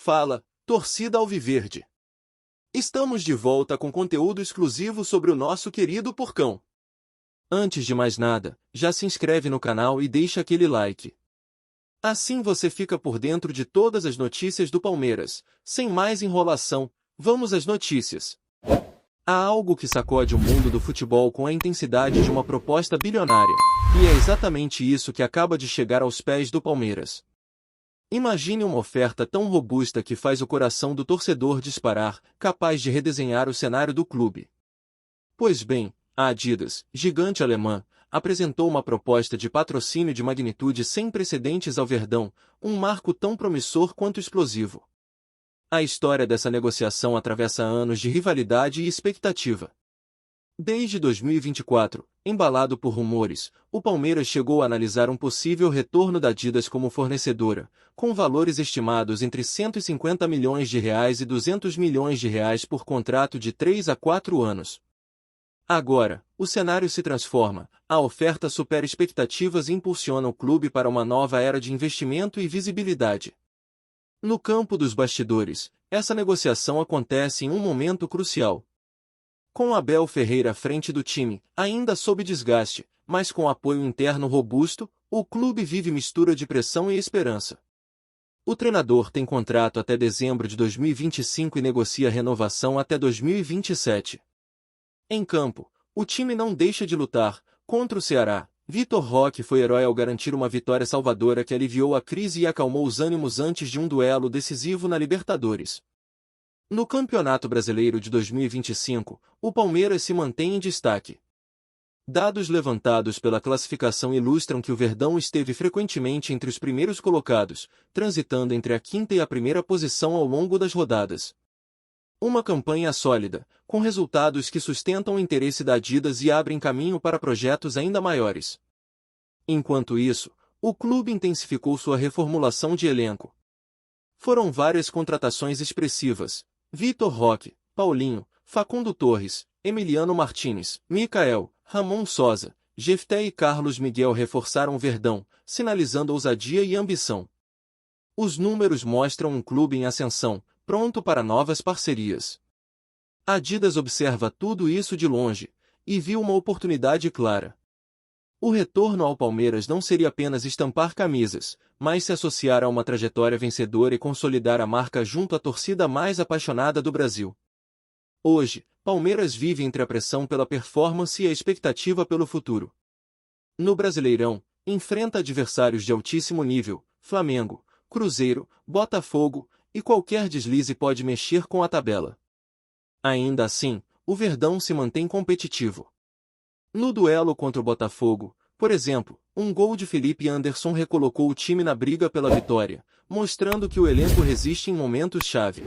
Fala, torcida alviverde! Estamos de volta com conteúdo exclusivo sobre o nosso querido Porcão. Antes de mais nada, já se inscreve no canal e deixa aquele like. Assim você fica por dentro de todas as notícias do Palmeiras. Sem mais enrolação, vamos às notícias. Há algo que sacode o mundo do futebol com a intensidade de uma proposta bilionária, e é exatamente isso que acaba de chegar aos pés do Palmeiras. Imagine uma oferta tão robusta que faz o coração do torcedor disparar, capaz de redesenhar o cenário do clube. Pois bem, a Adidas, gigante alemã, apresentou uma proposta de patrocínio de magnitude sem precedentes ao Verdão, um marco tão promissor quanto explosivo. A história dessa negociação atravessa anos de rivalidade e expectativa. Desde 2024, embalado por rumores, o Palmeiras chegou a analisar um possível retorno da Adidas como fornecedora, com valores estimados entre R$ 150 milhões e R$ 200 milhões por contrato de 3 a 4 anos. Agora, o cenário se transforma, a oferta supera expectativas e impulsiona o clube para uma nova era de investimento e visibilidade. No campo dos bastidores, essa negociação acontece em um momento crucial. Com Abel Ferreira à frente do time, ainda sob desgaste, mas com apoio interno robusto, o clube vive mistura de pressão e esperança. O treinador tem contrato até dezembro de 2025 e negocia renovação até 2027. Em campo, o time não deixa de lutar. Contra o Ceará, Vitor Roque foi herói ao garantir uma vitória salvadora que aliviou a crise e acalmou os ânimos antes de um duelo decisivo na Libertadores. No Campeonato Brasileiro de 2025, o Palmeiras se mantém em destaque. Dados levantados pela classificação ilustram que o Verdão esteve frequentemente entre os primeiros colocados, transitando entre a quinta e a primeira posição ao longo das rodadas. Uma campanha sólida, com resultados que sustentam o interesse da Adidas e abrem caminho para projetos ainda maiores. Enquanto isso, o clube intensificou sua reformulação de elenco. Foram várias contratações expressivas: Vitor Roque, Paulinho, Facundo Torres, Emiliano Martínez, Micael, Ramon Sosa, Jefté e Carlos Miguel reforçaram o Verdão, sinalizando ousadia e ambição. Os números mostram um clube em ascensão, pronto para novas parcerias. A Adidas observa tudo isso de longe, e viu uma oportunidade clara. O retorno ao Palmeiras não seria apenas estampar camisas, mas se associar a uma trajetória vencedora e consolidar a marca junto à torcida mais apaixonada do Brasil. Hoje, Palmeiras vive entre a pressão pela performance e a expectativa pelo futuro. No Brasileirão, enfrenta adversários de altíssimo nível: Flamengo, Cruzeiro, Botafogo, e qualquer deslize pode mexer com a tabela. Ainda assim, o Verdão se mantém competitivo. No duelo contra o Botafogo, por exemplo, um gol de Felipe Anderson recolocou o time na briga pela vitória, mostrando que o elenco resiste em momentos-chave.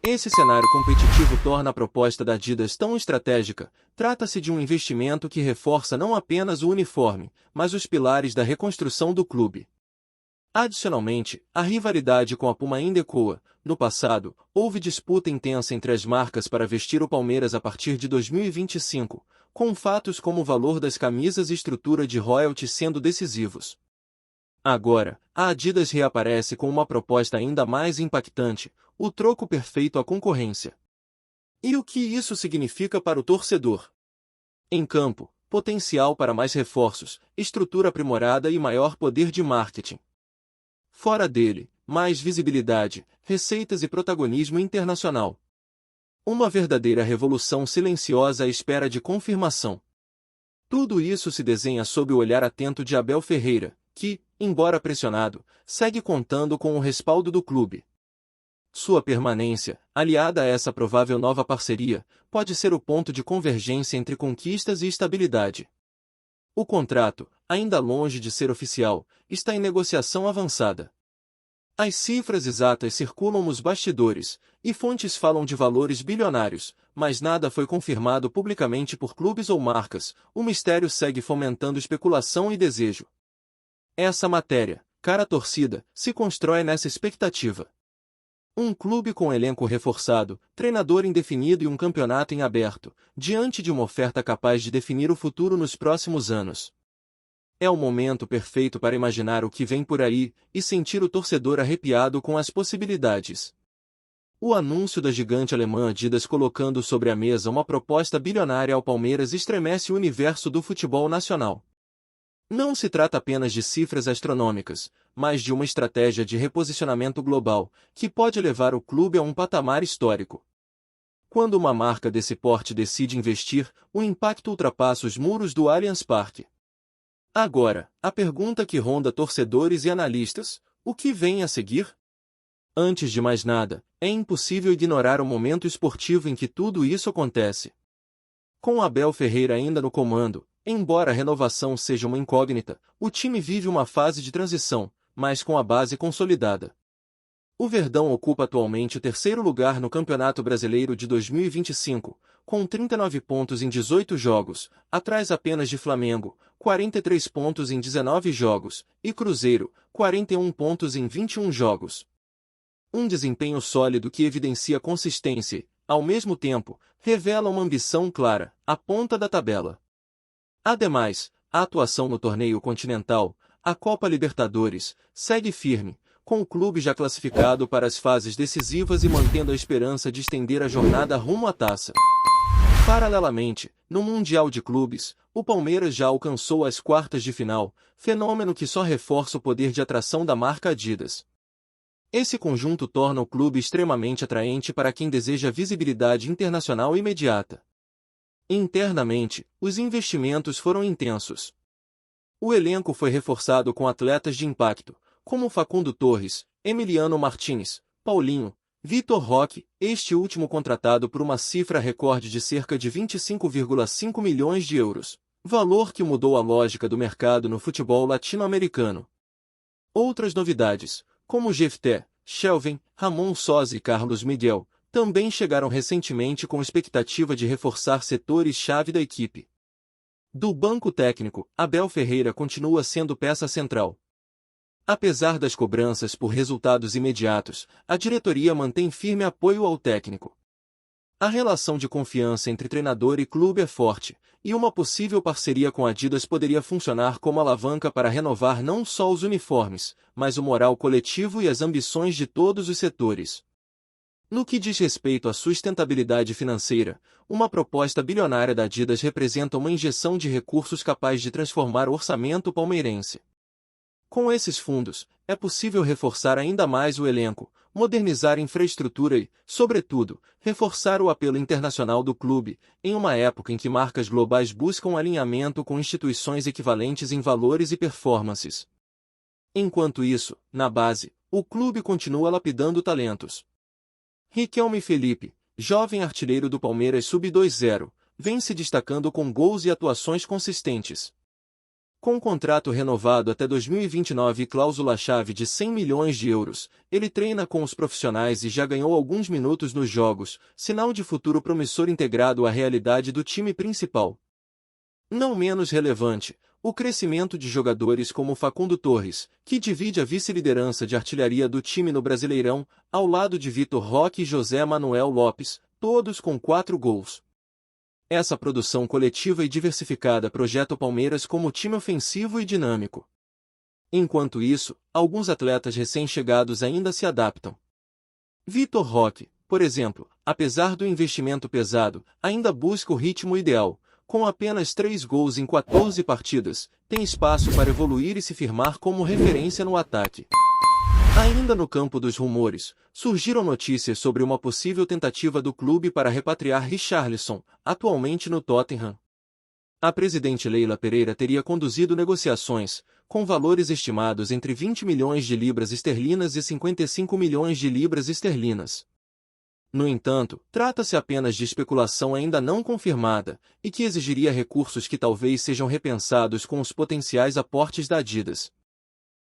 Esse cenário competitivo torna a proposta da Adidas tão estratégica. Trata-se de um investimento que reforça não apenas o uniforme, mas os pilares da reconstrução do clube. Adicionalmente, a rivalidade com a Puma ainda ecoa. No passado, houve disputa intensa entre as marcas para vestir o Palmeiras a partir de 2025, com fatos como o valor das camisas e estrutura de royalties sendo decisivos. Agora, a Adidas reaparece com uma proposta ainda mais impactante: o troco perfeito à concorrência. E o que isso significa para o torcedor? Em campo, potencial para mais reforços, estrutura aprimorada e maior poder de marketing. Fora dele, mais visibilidade, receitas e protagonismo internacional. Uma verdadeira revolução silenciosa à espera de confirmação. Tudo isso se desenha sob o olhar atento de Abel Ferreira, que, embora pressionado, segue contando com o respaldo do clube. Sua permanência, aliada a essa provável nova parceria, pode ser o ponto de convergência entre conquistas e estabilidade. O contrato, ainda longe de ser oficial, está em negociação avançada. As cifras exatas circulam nos bastidores, e fontes falam de valores bilionários, mas nada foi confirmado publicamente por clubes ou marcas. O mistério segue fomentando especulação e desejo. Essa matéria, cara torcida, se constrói nessa expectativa. Um clube com elenco reforçado, treinador indefinido e um campeonato em aberto, diante de uma oferta capaz de definir o futuro nos próximos anos. É o momento perfeito para imaginar o que vem por aí e sentir o torcedor arrepiado com as possibilidades. O anúncio da gigante alemã Adidas colocando sobre a mesa uma proposta bilionária ao Palmeiras estremece o universo do futebol nacional. Não se trata apenas de cifras astronômicas, mas de uma estratégia de reposicionamento global, que pode levar o clube a um patamar histórico. Quando uma marca desse porte decide investir, o impacto ultrapassa os muros do Allianz Parque. Agora, a pergunta que ronda torcedores e analistas: o que vem a seguir? Antes de mais nada, é impossível ignorar o momento esportivo em que tudo isso acontece. Com Abel Ferreira ainda no comando, embora a renovação seja uma incógnita, o time vive uma fase de transição, mas com a base consolidada. O Verdão ocupa atualmente o terceiro lugar no Campeonato Brasileiro de 2025, com 39 pontos em 18 jogos, atrás apenas de Flamengo, 43 pontos em 19 jogos, e Cruzeiro, 41 pontos em 21 jogos. Um desempenho sólido que evidencia consistência e, ao mesmo tempo, revela uma ambição clara, a ponta da tabela. Ademais, a atuação no torneio continental, a Copa Libertadores, segue firme, com o clube já classificado para as fases decisivas e mantendo a esperança de estender a jornada rumo à taça. Paralelamente, no Mundial de Clubes, o Palmeiras já alcançou as quartas de final, fenômeno que só reforça o poder de atração da marca Adidas. Esse conjunto torna o clube extremamente atraente para quem deseja visibilidade internacional imediata. Internamente, os investimentos foram intensos. O elenco foi reforçado com atletas de impacto, como Facundo Torres, Emiliano Martins, Paulinho, Vitor Roque, este último contratado por uma cifra recorde de cerca de 25,5 milhões de euros, valor que mudou a lógica do mercado no futebol latino-americano. Outras novidades, como Jefté, Shelvin, Ramon Sosa e Carlos Miguel, também chegaram recentemente com expectativa de reforçar setores-chave da equipe. Do banco técnico, Abel Ferreira continua sendo peça central. Apesar das cobranças por resultados imediatos, a diretoria mantém firme apoio ao técnico. A relação de confiança entre treinador e clube é forte, e uma possível parceria com a Adidas poderia funcionar como alavanca para renovar não só os uniformes, mas o moral coletivo e as ambições de todos os setores. No que diz respeito à sustentabilidade financeira, uma proposta bilionária da Adidas representa uma injeção de recursos capaz de transformar o orçamento palmeirense. Com esses fundos, é possível reforçar ainda mais o elenco, modernizar a infraestrutura e, sobretudo, reforçar o apelo internacional do clube, em uma época em que marcas globais buscam alinhamento com instituições equivalentes em valores e performances. Enquanto isso, na base, o clube continua lapidando talentos. Riquelme Felipe, jovem artilheiro do Palmeiras Sub-20, vem se destacando com gols e atuações consistentes. Com contrato renovado até 2029 e cláusula-chave de 100 milhões de euros, ele treina com os profissionais e já ganhou alguns minutos nos jogos, sinal de futuro promissor integrado à realidade do time principal. Não menos relevante, o crescimento de jogadores como Facundo Torres, que divide a vice-liderança de artilharia do time no Brasileirão, ao lado de Vitor Roque e José Manuel Lopes, todos com 4 gols. Essa produção coletiva e diversificada projeta o Palmeiras como time ofensivo e dinâmico. Enquanto isso, alguns atletas recém-chegados ainda se adaptam. Vitor Roque, por exemplo, apesar do investimento pesado, ainda busca o ritmo ideal. Com apenas 3 gols em 14 partidas, tem espaço para evoluir e se firmar como referência no ataque. Ainda no campo dos rumores, surgiram notícias sobre uma possível tentativa do clube para repatriar Richarlison, atualmente no Tottenham. A presidente Leila Pereira teria conduzido negociações, com valores estimados entre 20 milhões de libras esterlinas e 55 milhões de libras esterlinas. No entanto, trata-se apenas de especulação ainda não confirmada, e que exigiria recursos que talvez sejam repensados com os potenciais aportes da Adidas.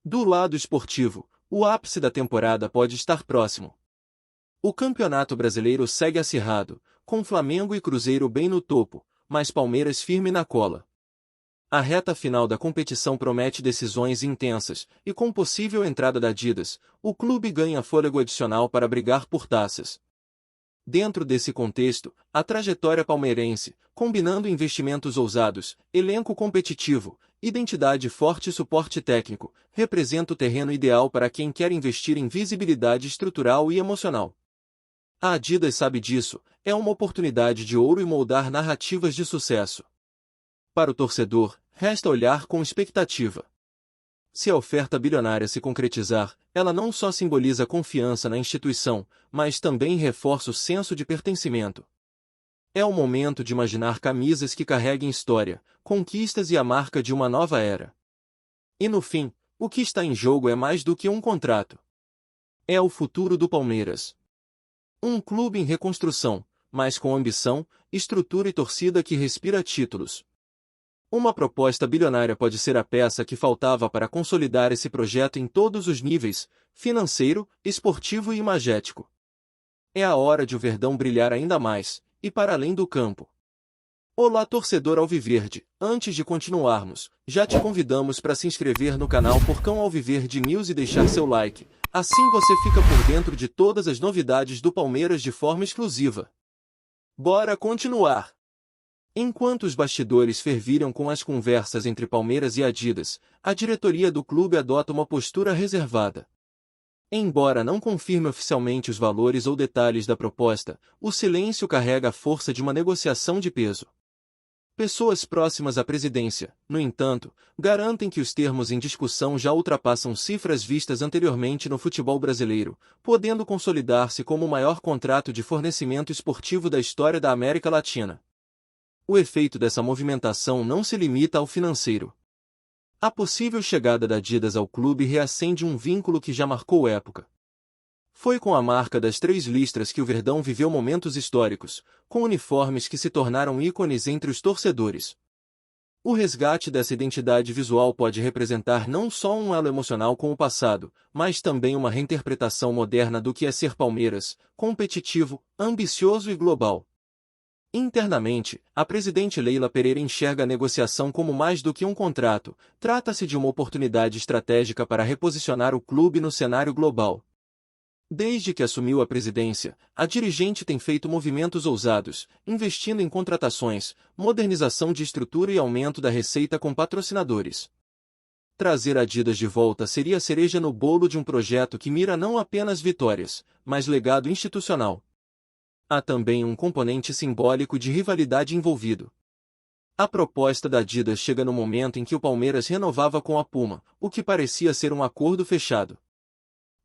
Do lado esportivo, o ápice da temporada pode estar próximo. O Campeonato Brasileiro segue acirrado, com Flamengo e Cruzeiro bem no topo, mas Palmeiras firme na cola. A reta final da competição promete decisões intensas, e com possível entrada da Adidas, o clube ganha fôlego adicional para brigar por taças. Dentro desse contexto, a trajetória palmeirense, combinando investimentos ousados, elenco competitivo Identidade forte e suporte técnico representa o terreno ideal para quem quer investir em visibilidade estrutural e emocional. A Adidas sabe disso, é uma oportunidade de ouro e moldar narrativas de sucesso. Para o torcedor, resta olhar com expectativa. Se a oferta bilionária se concretizar, ela não só simboliza confiança na instituição, mas também reforça o senso de pertencimento. É o momento de imaginar camisas que carreguem história, conquistas e a marca de uma nova era. E no fim, o que está em jogo é mais do que um contrato. É o futuro do Palmeiras. Um clube em reconstrução, mas com ambição, estrutura e torcida que respira títulos. Uma proposta bilionária pode ser a peça que faltava para consolidar esse projeto em todos os níveis, financeiro, esportivo e imagético. É a hora de o Verdão brilhar ainda mais, e para além do campo. Olá, torcedor alviverde, antes de continuarmos, já te convidamos para se inscrever no canal Porcão Alviverde News e deixar seu like, assim você fica por dentro de todas as novidades do Palmeiras de forma exclusiva. Bora continuar! Enquanto os bastidores fervilham com as conversas entre Palmeiras e Adidas, a diretoria do clube adota uma postura reservada. Embora não confirme oficialmente os valores ou detalhes da proposta, o silêncio carrega a força de uma negociação de peso. Pessoas próximas à presidência, no entanto, garantem que os termos em discussão já ultrapassam cifras vistas anteriormente no futebol brasileiro, podendo consolidar-se como o maior contrato de fornecimento esportivo da história da América Latina. O efeito dessa movimentação não se limita ao financeiro. A possível chegada da Adidas ao clube reacende um vínculo que já marcou época. Foi com a marca das 3 listras que o Verdão viveu momentos históricos, com uniformes que se tornaram ícones entre os torcedores. O resgate dessa identidade visual pode representar não só um elo emocional com o passado, mas também uma reinterpretação moderna do que é ser Palmeiras, competitivo, ambicioso e global. Internamente, a presidente Leila Pereira enxerga a negociação como mais do que um contrato, trata-se de uma oportunidade estratégica para reposicionar o clube no cenário global. Desde que assumiu a presidência, a dirigente tem feito movimentos ousados, investindo em contratações, modernização de estrutura e aumento da receita com patrocinadores. Trazer a Adidas de volta seria a cereja no bolo de um projeto que mira não apenas vitórias, mas legado institucional. Há também um componente simbólico de rivalidade envolvido. A proposta da Adidas chega no momento em que o Palmeiras renovava com a Puma, o que parecia ser um acordo fechado.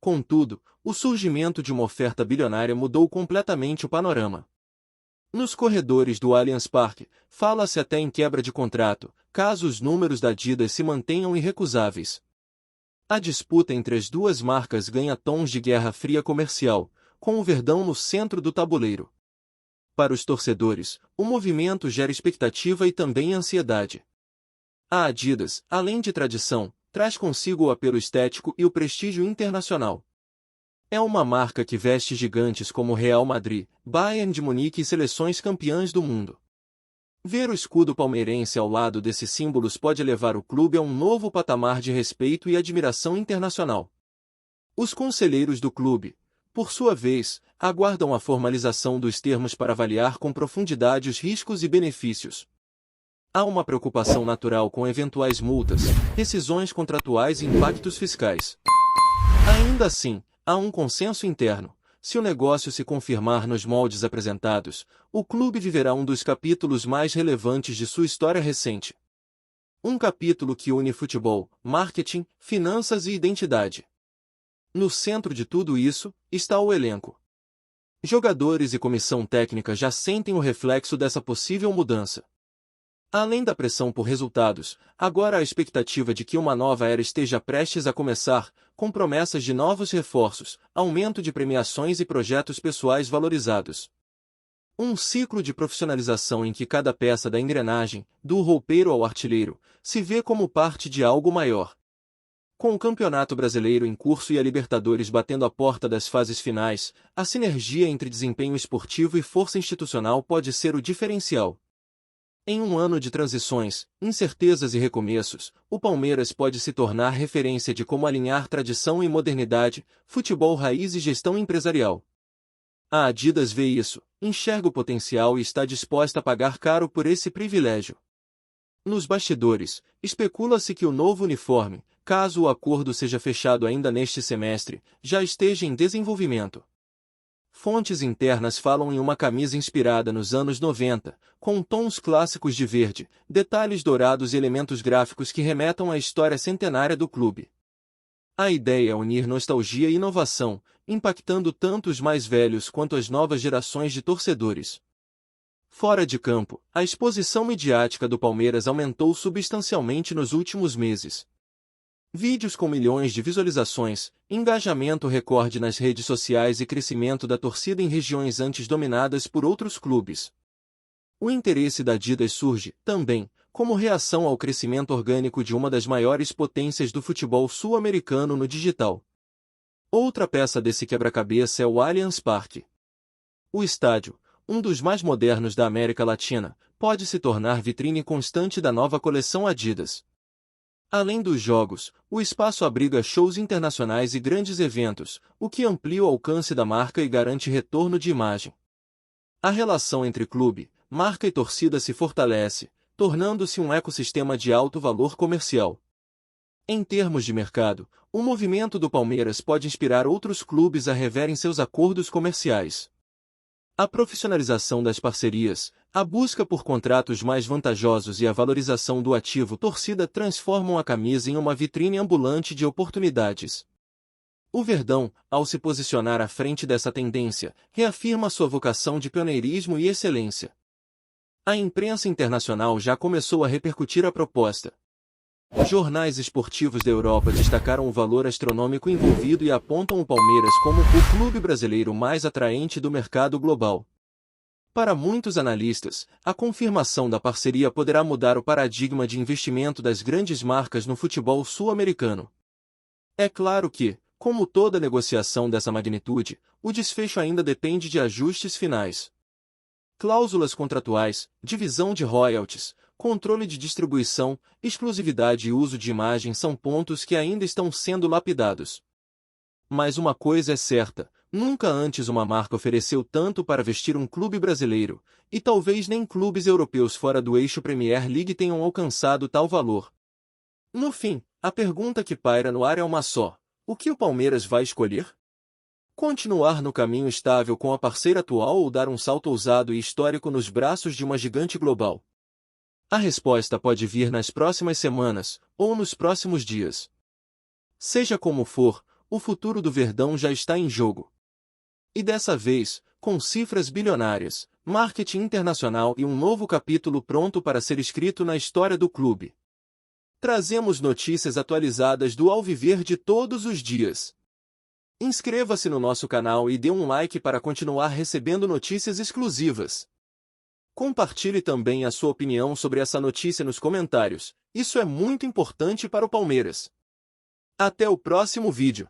Contudo, o surgimento de uma oferta bilionária mudou completamente o panorama. Nos corredores do Allianz Parque, fala-se até em quebra de contrato, caso os números da Adidas se mantenham irrecusáveis. A disputa entre as duas marcas ganha tons de guerra fria comercial, com o Verdão no centro do tabuleiro. Para os torcedores, o movimento gera expectativa e também ansiedade. A Adidas, além de tradição, traz consigo o apelo estético e o prestígio internacional. É uma marca que veste gigantes como Real Madrid, Bayern de Munique e seleções campeãs do mundo. Ver o escudo palmeirense ao lado desses símbolos pode levar o clube a um novo patamar de respeito e admiração internacional. Os conselheiros do clube, por sua vez, aguardam a formalização dos termos para avaliar com profundidade os riscos e benefícios. Há uma preocupação natural com eventuais multas, rescisões contratuais e impactos fiscais. Ainda assim, há um consenso interno. Se o negócio se confirmar nos moldes apresentados, o clube viverá um dos capítulos mais relevantes de sua história recente. Um capítulo que une futebol, marketing, finanças e identidade. No centro de tudo isso, está o elenco. Jogadores e comissão técnica já sentem o reflexo dessa possível mudança. Além da pressão por resultados, agora há a expectativa de que uma nova era esteja prestes a começar, com promessas de novos reforços, aumento de premiações e projetos pessoais valorizados. Um ciclo de profissionalização em que cada peça da engrenagem, do roupeiro ao artilheiro, se vê como parte de algo maior. Com o Campeonato Brasileiro em curso e a Libertadores batendo a porta das fases finais, a sinergia entre desempenho esportivo e força institucional pode ser o diferencial. Em um ano de transições, incertezas e recomeços, o Palmeiras pode se tornar referência de como alinhar tradição e modernidade, futebol raiz e gestão empresarial. A Adidas vê isso, enxerga o potencial e está disposta a pagar caro por esse privilégio. Nos bastidores, especula-se que o novo uniforme, caso o acordo seja fechado ainda neste semestre, já esteja em desenvolvimento. Fontes internas falam em uma camisa inspirada nos anos 90, com tons clássicos de verde, detalhes dourados e elementos gráficos que remetam à história centenária do clube. A ideia é unir nostalgia e inovação, impactando tanto os mais velhos quanto as novas gerações de torcedores. Fora de campo, a exposição midiática do Palmeiras aumentou substancialmente nos últimos meses. Vídeos com milhões de visualizações, engajamento recorde nas redes sociais e crescimento da torcida em regiões antes dominadas por outros clubes. O interesse da Adidas surge, também, como reação ao crescimento orgânico de uma das maiores potências do futebol sul-americano no digital. Outra peça desse quebra-cabeça é o Allianz Parque. O estádio, um dos mais modernos da América Latina, pode se tornar vitrine constante da nova coleção Adidas. Além dos jogos, o espaço abriga shows internacionais e grandes eventos, o que amplia o alcance da marca e garante retorno de imagem. A relação entre clube, marca e torcida se fortalece, tornando-se um ecossistema de alto valor comercial. Em termos de mercado, o movimento do Palmeiras pode inspirar outros clubes a reverem seus acordos comerciais. A profissionalização das parcerias, a busca por contratos mais vantajosos e a valorização do ativo torcida transformam a camisa em uma vitrine ambulante de oportunidades. O Verdão, ao se posicionar à frente dessa tendência, reafirma sua vocação de pioneirismo e excelência. A imprensa internacional já começou a repercutir a proposta. Jornais esportivos da Europa destacaram o valor astronômico envolvido e apontam o Palmeiras como o clube brasileiro mais atraente do mercado global. Para muitos analistas, a confirmação da parceria poderá mudar o paradigma de investimento das grandes marcas no futebol sul-americano. É claro que, como toda negociação dessa magnitude, o desfecho ainda depende de ajustes finais. Cláusulas contratuais, divisão de royalties, controle de distribuição, exclusividade e uso de imagem são pontos que ainda estão sendo lapidados. Mas uma coisa é certa, nunca antes uma marca ofereceu tanto para vestir um clube brasileiro, e talvez nem clubes europeus fora do eixo Premier League tenham alcançado tal valor. No fim, a pergunta que paira no ar é uma só: o que o Palmeiras vai escolher? Continuar no caminho estável com a parceira atual ou dar um salto ousado e histórico nos braços de uma gigante global? A resposta pode vir nas próximas semanas, ou nos próximos dias. Seja como for, o futuro do Verdão já está em jogo. E dessa vez, com cifras bilionárias, marketing internacional e um novo capítulo pronto para ser escrito na história do clube. Trazemos notícias atualizadas do Alviverde todos os dias. Inscreva-se no nosso canal e dê um like para continuar recebendo notícias exclusivas. Compartilhe também a sua opinião sobre essa notícia nos comentários, isso é muito importante para o Palmeiras. Até o próximo vídeo.